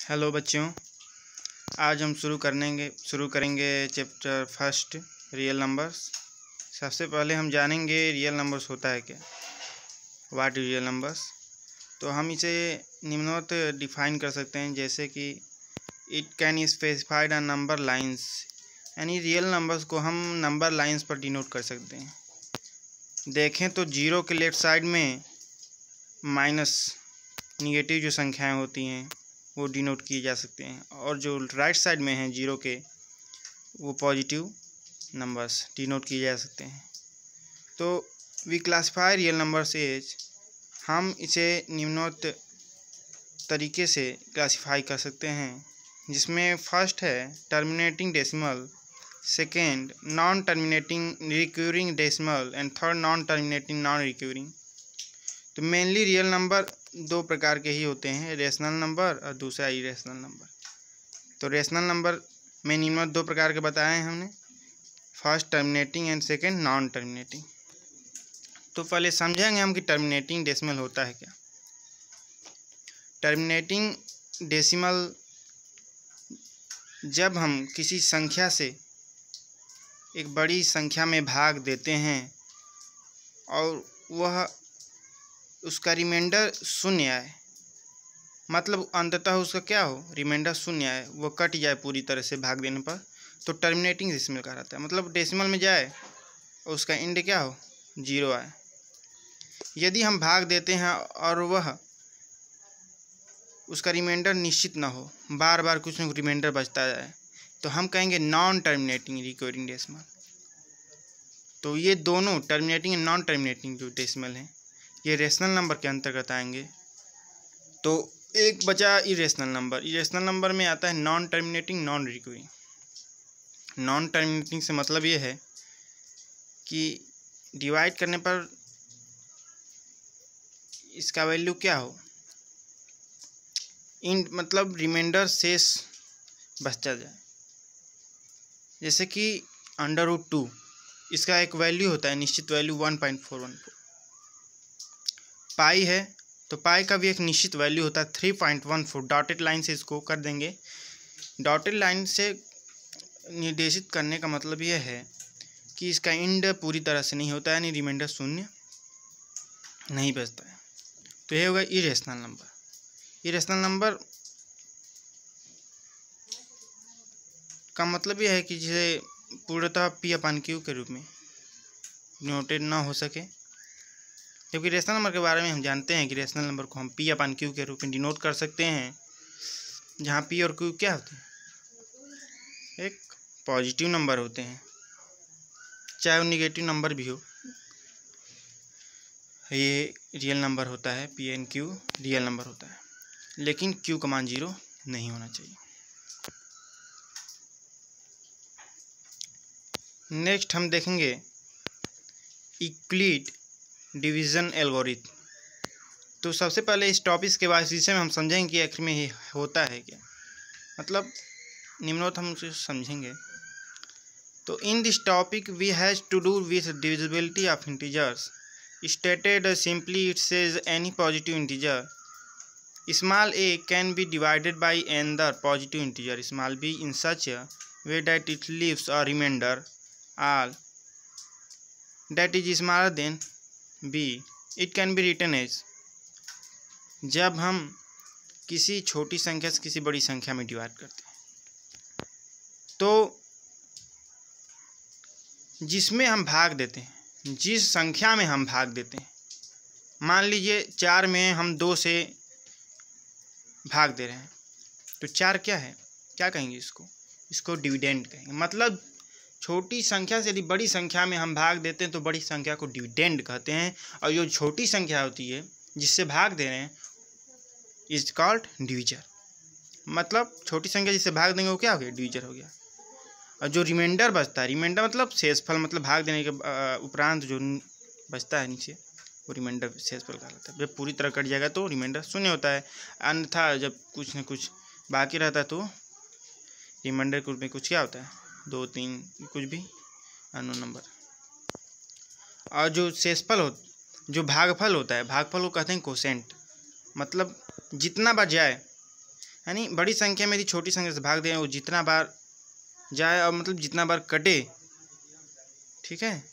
Hello बच्चों, आज हम शुरू करेंगे चैप्टर फर्स्ट रियल नंबर्स। सबसे पहले हम जानेंगे रियल नंबर्स होता है क्या, व्हाट इज रियल नंबर्स। तो हम इसे निम्नवत डिफाइन कर सकते हैं, जैसे कि it can specified a number lines, यानी रियल नंबर्स को हम नंबर लाइंस पर डिनोट कर सकते हैं। देखें तो जीरो के लेफ्ट साइड में माइनस निगेटिव जो संख्याएं होती हैं वो डिनोट किए जा सकते हैं, और जो राइट साइड में हैं जीरो के वो पॉजिटिव नंबर्स डिनोट किए जा सकते हैं। तो we classify real numbers as, हम इसे निम्नवत तरीके से क्लासीफाई कर सकते हैं, जिसमें फर्स्ट है terminating decimal, second non terminating recurring decimal and third non terminating non recurring. तो मेनली रियल नंबर दो प्रकार के ही होते हैं, रेशनल नंबर और दूसरा इरेशनल नंबर। तो रेशनल नंबर में निम्न दो प्रकार के बताए हैं हमने, first terminating and second non terminating. तो पहले समझेंगे हम कि टर्मिनेटिंग डेसिमल होता है क्या। टर्मिनेटिंग डेसिमल जब हम किसी संख्या से एक बड़ी संख्या में भाग देते हैं और वह उसका रिमाइंडर शून्य आए, मतलब अंततः उसका क्या हो, रिमाइंडर शून्य आए, वो कट जाए पूरी तरह से भाग देने पर, तो टर्मिनेटिंग डेसिमल कहा जाता है। मतलब डेसिमल में जाए और उसका एंड क्या हो, जीरो आए। यदि हम भाग देते हैं और वह उसका रिमाइंडर निश्चित ना हो, बार बार कुछ न कुछ रिमाइंडर बचता जाए, तो हम कहेंगे नॉन टर्मिनेटिंग रिकरिंग डेसिमल। तो ये दोनों टर्मिनेटिंग एंड नॉन टर्मिनेटिंग जो डेसिमल हैं ये रेशनल नंबर के अंतर्गत आएंगे। तो एक बचा इरेशनल नंबर। इरेशनल नंबर में आता है non terminating non recurring. Non terminating से मतलब ये है कि डिवाइड करने पर इसका वैल्यू क्या हो, मतलब रिमाइंडर शेष बचता जाए। जैसे कि √2 इसका एक वैल्यू होता है, निश्चित वैल्यू 1.414। पाई है तो पाई का भी एक निश्चित वैल्यू होता है 3.14। डॉटेड लाइन से इसको कर देंगे। डॉटेड लाइन से निर्देशित करने का मतलब यह है कि इसका एंड पूरी तरह से नहीं होता है, यानी रिमाइंडर शून्य नहीं बचता है। तो यह होगा इरेशनल नंबर। इरेशनल नंबर का मतलब यह है कि जिसे पूर्णतः P/Q के रूप में नोटेड ना हो सके, जबकि रेशनल नंबर के बारे में हम जानते हैं कि रेशनल नंबर को हम P/Q के रूप में डिनोट कर सकते हैं, जहाँ P और Q क्या होते हैं, एक पॉजिटिव नंबर होते हैं, चाहे वो निगेटिव नंबर भी हो। ये रियल नंबर होता है, P and Q real number होता है, लेकिन Q का मान 0 नहीं होना चाहिए। नेक्स्ट हम देखेंगे यूक्लिड डिवीज़न एल्गोरिथम। तो सबसे पहले इस टॉपिक के बाद विषय में हम समझेंगे कि आखिर में ये होता है क्या, मतलब निम्नवत हम उसे समझेंगे। तो in this topic we has to do with divisibility of integers. Stated simply it says any positive integer small a can be divided by another positive integer small b in such a way that it leaves a remainder all that is smaller than b. It can be written as, जब हम किसी छोटी संख्या से किसी बड़ी संख्या में डिवाइड करते हैं, तो जिसमें हम भाग देते हैं, जिस संख्या में हम भाग देते हैं, मान लीजिए 4 में हम 2 से भाग दे रहे हैं, तो 4 क्या है, क्या कहेंगे इसको डिविडेंड कहेंगे। मतलब छोटी संख्या से यदि बड़ी संख्या में हम भाग देते हैं तो बड़ी संख्या को डिविडेंड कहते हैं, और जो छोटी संख्या होती है जिससे भाग दे रहे हैं इज कॉल्ड डिवीजर। मतलब छोटी संख्या जिससे भाग देंगे वो क्या हो गया, डिवीजर हो गया। और जो रिमाइंडर बचता है, रिमाइंडर मतलब शेषफल, मतलब भाग देने के उपरांत जो बचता है नीचे, वो रिमाइंडर शेषफल कहलाता है। जब पूरी तरह कट जाएगा तो रिमाइंडर शून्य होता है, अन्यथा जब कुछ न कुछ बाकी रहता है तो रिमाइंडर के रूप में कुछ क्या होता है, 2, 3 कुछ भी अननोन नंबर। और जो शेषफल हो, जो भागफल होता है, भागफल को कहते हैं कोसेंट। मतलब जितना बच जाए, यानी बड़ी संख्या में यदि छोटी संख्या से भाग दें वो जितना बार जाए और मतलब जितना बार कटे, ठीक है,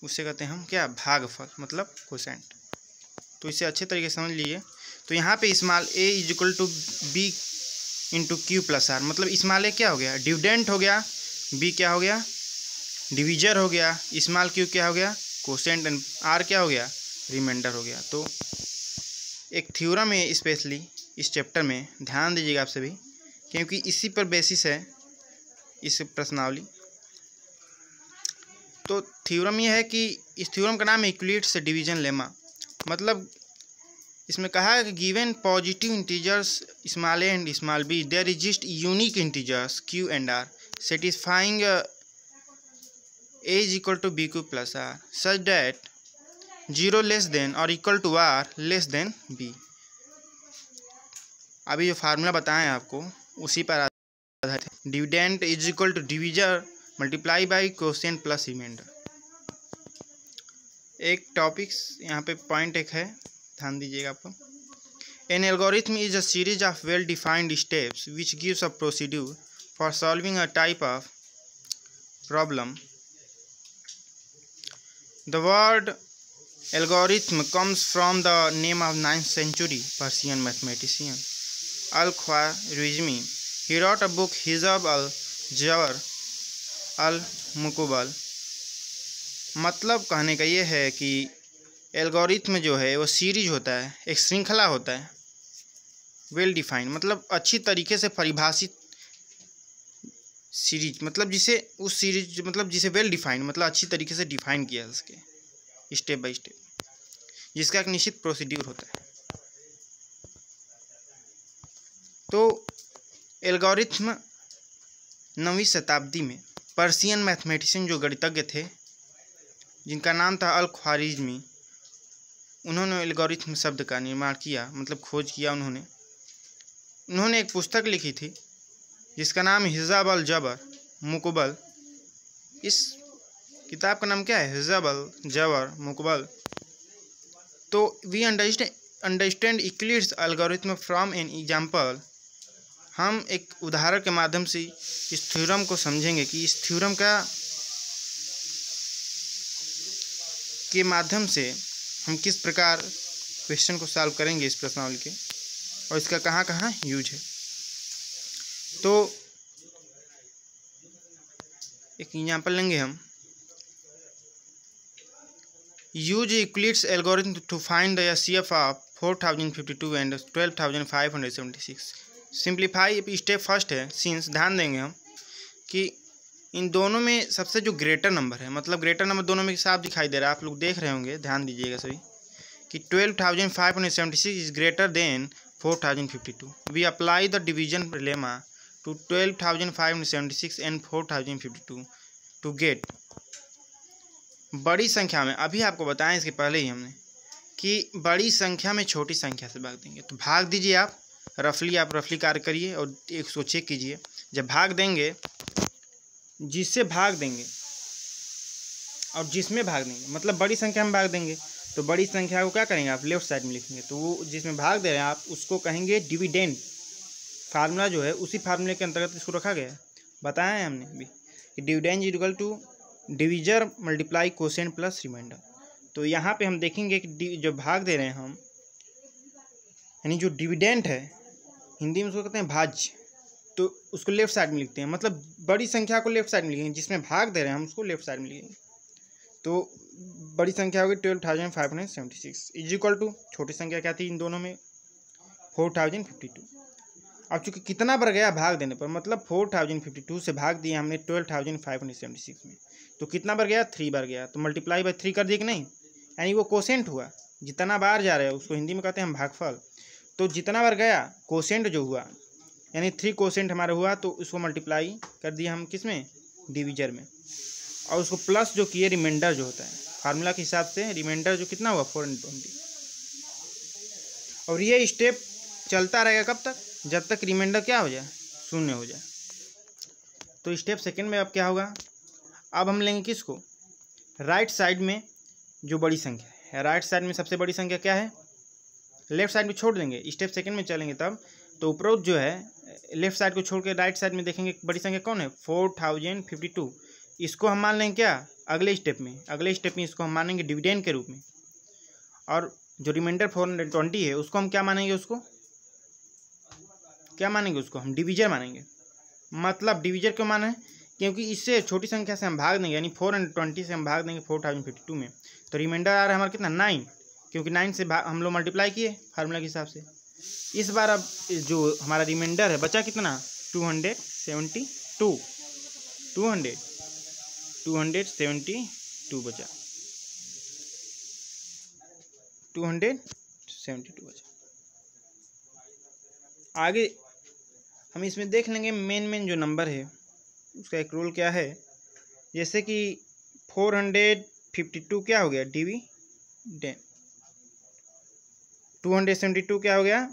उसे कहते हैं हम क्या, भागफल, मतलब कोसेंट। तो इसे अच्छे तरीके से समझ लीजिए। तो यहाँ पे small a is equal to B into Q plus R, मतलब स्मॉल a क्या हो गया, डिविडेंट हो गया, b क्या हो गया, डिवीजर हो गया, स्मॉल q क्या हो गया, कोसेंट, एंड r क्या हो गया, रिमाइंडर हो गया। तो एक थ्योरम है स्पेशली इस चैप्टर में, ध्यान दीजिएगा आप सभी, क्योंकि इसी पर बेसिस है इस प्रश्नावली। तो थ्योरम ये है कि इस थ्योरम का नाम है यूक्लिड्स डिवीजन लेमा। मतलब इसमें कहा है कि given positive integers small a and small b there exist unique integers q and r satisfying a is equal to b q plus r such that 0 less than और equal to r less than b. अभी जो formula बताएं आपको उसी पर आधारित है। Dividend is equal to divisor multiply by quotient plus remainder. एक टॉपिक्स यहाँ पे पॉइंट एक है, ध्यान दीजिएगा आपको। An algorithm is a series of well defined steps which gives a procedure for solving a type of problem. The word algorithm comes from the name of 9th century Persian mathematician Al-Khwarizmi. He wrote a book Hizab al-Jawr al-Muqabbal। मतलब कहने का ये है कि algorithm जो है वो series होता है, एक श्रृंखला होता है, वेल डिफाइंड मतलब अच्छी तरीके से परिभाषित सीरीज, मतलब जिसे उस सीरीज मतलब जिसे वेल डिफाइंड मतलब अच्छी तरीके से डिफाइन किया है उसके स्टेप बाय स्टेप, जिसका एक निश्चित प्रोसीड्यूर होता है। तो एल्गोरिथम 9वीं शताब्दी में पर्शियन मैथमेटिशियन जो गणितज्ञ थे जिनका नाम था अल ख्वारिज़मी, उन्होंने एल्गोरिथम शब्द का निर्माण किया, मतलब खोज किया। उन्होंने एक पुस्तक लिखी थी जिसका नाम हिजाब अल जबर मुकबल। इस किताब का नाम क्या है, हिजाब अल जबर मुकबल। तो we understand Euclid's algorithm from an example. हम एक उदाहरण के माध्यम से इस थ्योरम को समझेंगे कि इस थ्योरम के माध्यम से हम किस प्रकार क्वेश्चन को सॉल्व करेंगे इस प्रश्नावली के, और इसका कहाँ कहाँ यूज है। तो एक एग्जाम्पल लेंगे हम। Use Euclid's algorithm to find the HCF of 4052 and 12576। Simplify step first है, सिंस ध्यान देंगे हम कि इन दोनों में सबसे जो ग्रेटर नंबर है, मतलब ग्रेटर नंबर दोनों में साफ दिखाई दे रहा है, आप लोग देख रहे होंगे, ध्यान दीजिएगा सभी, कि 12576 is greater than 4052। We apply the division lemma to 12576 and 4052 to get बड़ी संख्या में। अभी आपको बताएं इसके पहले ही हमने कि बड़ी संख्या में छोटी संख्या से भाग देंगे। तो भाग दीजिए आप रफली कार्य करिए और इसको चेक कीजिए। जब भाग देंगे, जिससे भाग देंगे और जिसमें भाग देंगे, मतलब बड़ी संख्या में भाग देंगे, तो बड़ी संख्या को क्या करेंगे आप, लेफ्ट साइड में लिखेंगे। तो वो जिसमें भाग दे रहे हैं आप उसको कहेंगे डिविडेंड। फार्मूला जो है उसी फार्मूले के अंतर्गत इसको रखा गया है, बताया है हमने भी कि dividend is equal to divisor multiply quotient plus remainder. तो यहाँ पे हम देखेंगे कि जो भाग दे रहे हैं हम, यानी जो डिविडेंड है, हिंदी में उसको कहते हैं भाज्य, तो उसको लेफ्ट साइड में लिखते हैं, मतलब बड़ी संख्या को लेफ्ट साइड में लिखेंगे, जिसमें भाग दे रहे हैं हम उसको लेफ्ट साइड में लिखेंगे। तो बड़ी संख्या होगी 12576 इज इक्वल टू छोटी संख्या क्या थी इन दोनों में, 4052। अब चूँकि कितना बढ़ गया भाग देने पर, मतलब 4052 से भाग दिया हमने 12576 में, तो कितना बढ़ गया, 3 बार गया। तो मल्टीप्लाई बाय 3 कर दिए कि नहीं, यानी वो कोसेंट हुआ, जितना बार जा रहा है उसको हिंदी में कहते हैं हम भागफल। तो जितना बार गया कोसेंट जो हुआ, यानी 3 कोसेंट हमारा हुआ, तो उसको मल्टीप्लाई कर दिया हम किस में, डिवीजर में, और उसको प्लस जो किए रिमाइंडर जो होता है फार्मूला के हिसाब से, रिमाइंडर जो कितना हुआ 420। और ये स्टेप चलता रहेगा कब तक, जब तक रिमाइंडर क्या हो जाए, 0 हो जाए। तो स्टेप सेकंड में अब क्या होगा, अब हम लेंगे किसको, राइट साइड में जो बड़ी संख्या है, राइट साइड में सबसे बड़ी संख्या क्या है, लेफ्ट साइड में छोड़ देंगे। स्टेप सेकंड में चलेंगे तब तो उपरोक्त जो है लेफ्ट साइड को छोड़ के राइट साइड में देखेंगे बड़ी संख्या कौन है 4052। इसको हम मान लेंगे क्या अगले स्टेप में इसको हम मानेंगे डिविडेंड के रूप में। और जो रिमाइंडर 420 है उसको हम क्या मानेंगे, उसको हम डिविजर मानेंगे। मतलब डिविजर क्यों माने, क्योंकि इससे छोटी संख्या से हम भाग देंगे, यानी 420 से हम भाग देंगे 4052 में, तो रिमाइंडर आ रहा है हमारा कितना 9, क्योंकि 9 से हम लोग मल्टीप्लाई किए फार्मूला के हिसाब से। इस बार अब जो हमारा रिमाइंडर है बचा कितना 272 बचा, 272 बचा। आगे हम इसमें देख लेंगे मेन जो नंबर है उसका एक रूल क्या है। जैसे कि 452 क्या हो गया डिविडेंड, 272 क्या हो गया,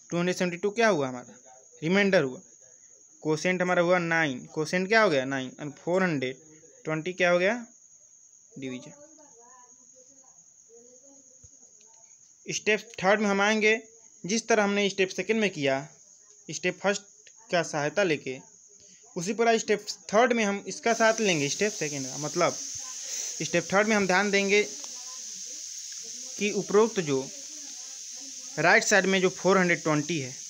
272 क्या हुआ हमारा रिमाइंडर हुआ, कोसेंट हमारा हुआ 9, कोसेंट क्या हो गया 9, और 420 क्या हो गया डिवीजन। स्टेप थर्ड में हम आएंगे जिस तरह हमने स्टेप सेकंड में किया, स्टेप फर्स्ट का सहायता लेके, उसी प्रकार स्टेप थर्ड में हम इसका साथ लेंगे स्टेप सेकंड का। मतलब स्टेप थर्ड में हम ध्यान देंगे कि उपरोक्त जो राइट साइड में जो 420 है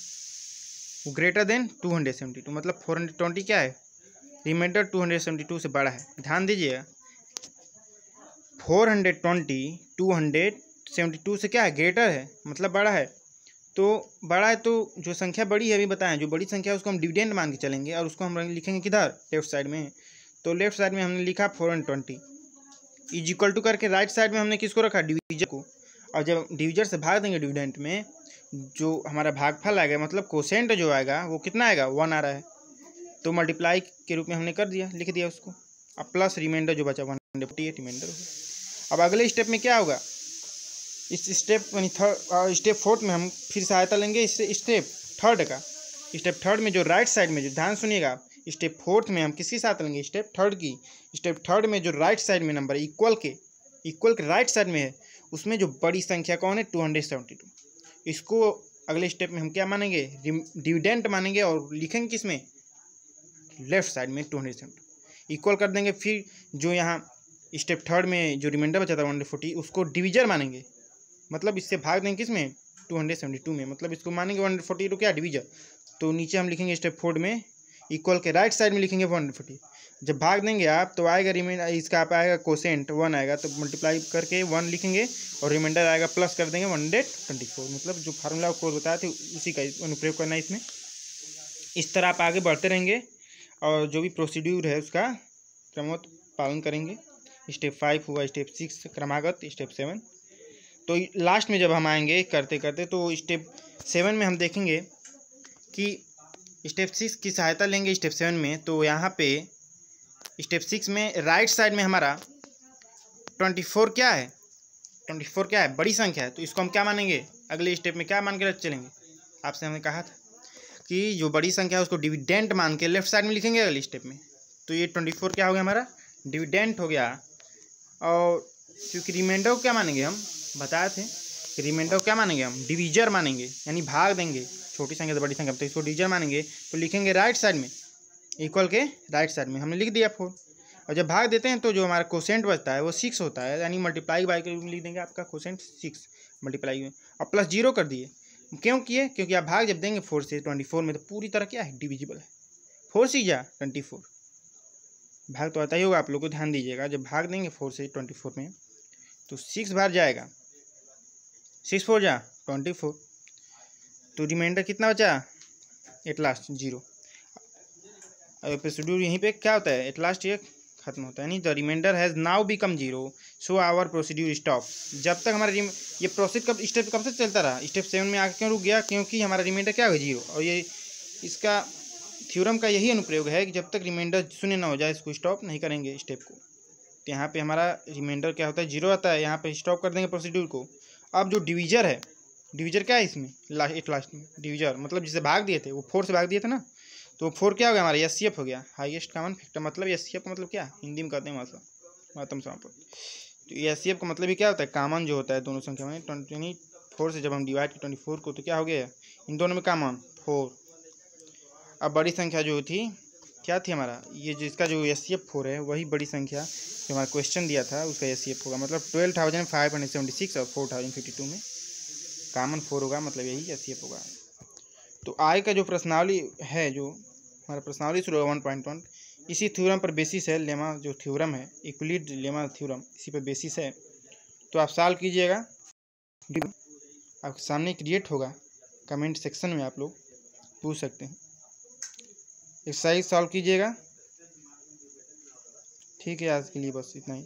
वो ग्रेटर देन 272, मतलब 420 क्या है रिमाइंडर 272 से बड़ा है। ध्यान दीजिएगा 420 272 से क्या है ग्रेटर है, मतलब बड़ा है। तो बड़ा है तो जो संख्या बड़ी है अभी बताएं, जो बड़ी संख्या है उसको हम डिविडेंड मान के चलेंगे और उसको हम लिखेंगे किधर लेफ्ट साइड में। तो लेफ्ट साइड में हमने लिखा 420 इज इक्वल टू करके राइट साइड में हमने किसको रखा डिविजर को, और जब डिविजर से भाग देंगे डिविडेंड में जो हमारा भागफल आएगा मतलब कोसेंट जो आएगा वो कितना आएगा 1 आ रहा है, तो मल्टीप्लाई के रूप में हमने कर दिया, लिख दिया उसको। अब प्लस रिमाइंडर जो बचा 148 रिमाइंडर होगा। अब अगले स्टेप में क्या होगा, इस स्टेप स्टेप फोर्थ में हम फिर सहायता लेंगे इस स्टेप थर्ड का। स्टेप थर्ड में जो राइट साइड में जो ध्यान सुनिएगा, स्टेप फोर्थ में हम किसकी साथ लेंगे स्टेप थर्ड की। स्टेप थर्ड में जो राइट साइड में नंबर इक्वल के राइट साइड में है उसमें जो बड़ी संख्या कौन है 272, इसको अगले स्टेप में हम क्या मानेंगे डिविडेंड मानेंगे और लिखेंगे किसमें लेफ्ट साइड में 272 इक्वल कर देंगे। फिर जो यहाँ स्टेप थर्ड में जो रिमाइंडर बचा था 140 उसको डिविजर मानेंगे, मतलब इससे भाग देंगे किसमें 272 में, मतलब इसको मानेंगे 142 क्या डिविजर। तो नीचे हम लिखेंगे स्टेप फोर्थ में इक्वल के राइट साइड में लिखेंगे 140। जब भाग देंगे आप तो आएगा रिमाइंडर, इसका आप आएगा कोसेंट 1 आएगा तो मल्टीप्लाई करके 1 लिखेंगे और रिमाइंडर आएगा प्लस कर देंगे 124, मतलब जो फार्मूला को बताया थे उसी का अनुप्रयोग करना है इसमें। इस तरह आप आगे बढ़ते रहेंगे और जो भी प्रोसीड्यूर है उसका क्रमवत पालन करेंगे। स्टेप 5 हुआ, स्टेप 6 क्रमागत, स्टेप 7। तो लास्ट में जब हम आएंगे करते करते तो स्टेप 7 में हम देखेंगे कि स्टेप 6 की सहायता लेंगे स्टेप 7 में। तो यहाँ पे स्टेप 6 में राइट साइड में हमारा 24 क्या है, 24 क्या है बड़ी संख्या है, तो इसको हम क्या मानेंगे अगले स्टेप में क्या मान के चलेंगे। आपसे हमने कहा था कि जो बड़ी संख्या है उसको डिविडेंड मान के लेफ्ट साइड में लिखेंगे अगले स्टेप में। तो ये 24 क्या हो गया हमारा डिविडेंड हो गया। और क्योंकि रिमाइंडर को क्या मानेंगे हम बताए थे कि रिमाइंडर को क्या मानेंगे हम डिविजर मानेंगे, यानी भाग देंगे छोटी संख्या से बड़ी संख्या, तो इसको डिविजर मानेंगे तो लिखेंगे राइट साइड में इक्वल के राइट साइड में हमने लिख दिया 4। और जब भाग देते हैं तो जो हमारा कोसेंट बचता है वो 6 होता है, यानी मल्टीप्लाई बाई के रूप में लिख देंगे आपका कोसेंट 6 मल्टीप्लाई में और प्लस 0 कर दिए। क्यों किए, क्योंकि आप भाग जब देंगे 4 से 24 में तो पूरी तरह क्या है डिविजिबल है, 4 6 जा 24 भाग तो आता ही होगा, आप लोग को ध्यान दीजिएगा। जब भाग देंगे 4 से 24 में तो 6 बार जाएगा, 6 4 जा 24, तो रिमाइंडर कितना बचा एट लास्ट 0। और प्रोसीड्यूर यहीं पे क्या होता है एट लास्ट ये खत्म होता है, नहीं the remainder has now become 0 so our procedure stop. जब तक हमारा ये प्रोसेस स्टेप कब से चलता रहा, स्टेप 7 में आके क्यों रुक गया, क्योंकि हमारा रिमाइंडर क्या होगा 0। और ये इसका थ्योरम का यही अनुप्रयोग है कि जब तक रिमाइंडर 0 ना हो जाए इसको स्टॉप नहीं करेंगे स्टेप को। तो यहाँ पे हमारा रिमाइंडर क्या होता है 0 आता है, यहाँ पे स्टॉप कर देंगे प्रोसीड्यूर को। अब जो डिविजर है, डिविजर क्या है इसमें लास्ट में डिविजर, मतलब जिसे भाग दिए थे वो 4 से भाग दिए थे ना, तो 4 क्या हो गया हमारा एचसीएफ हो गया, हाईएस्ट कॉमन फैक्टर। मतलब एचसीएफ का मतलब क्या हिंदी में कहते हैं महत्तम समापक। तो एचसीएफ का मतलब ही क्या होता है कॉमन जो होता है दोनों संख्या में, 4 से जब हम डिवाइड किया 24 को तो क्या हो गया, इन दोनों में कॉमन 4। अब बड़ी संख्या जो थी क्या थी हमारा, ये जिसका जो HCF 4 है वही बड़ी संख्या जो हमारा क्वेश्चन दिया था उसका HCF होगा, मतलब 12,576 और 4,052 में कॉमन 4 होगा, मतलब यही HCF होगा। तो आई का जो प्रश्नावली है, जो हमारा प्रश्नावली शुरू होगा 1.1, इसी थ्योरम पर बेसिस है, लेमा जो थ्योरम है यूक्लिड लेमा थ्योरम इसी पर बेसिस है। तो आप सॉल्व कीजिएगा, आपके सामने क्रिएट होगा, कमेंट सेक्शन में आप लोग पूछ सकते हैं, एक्सरसाइज सॉल्व कीजिएगा। ठीक है, आज के लिए बस इतना ही।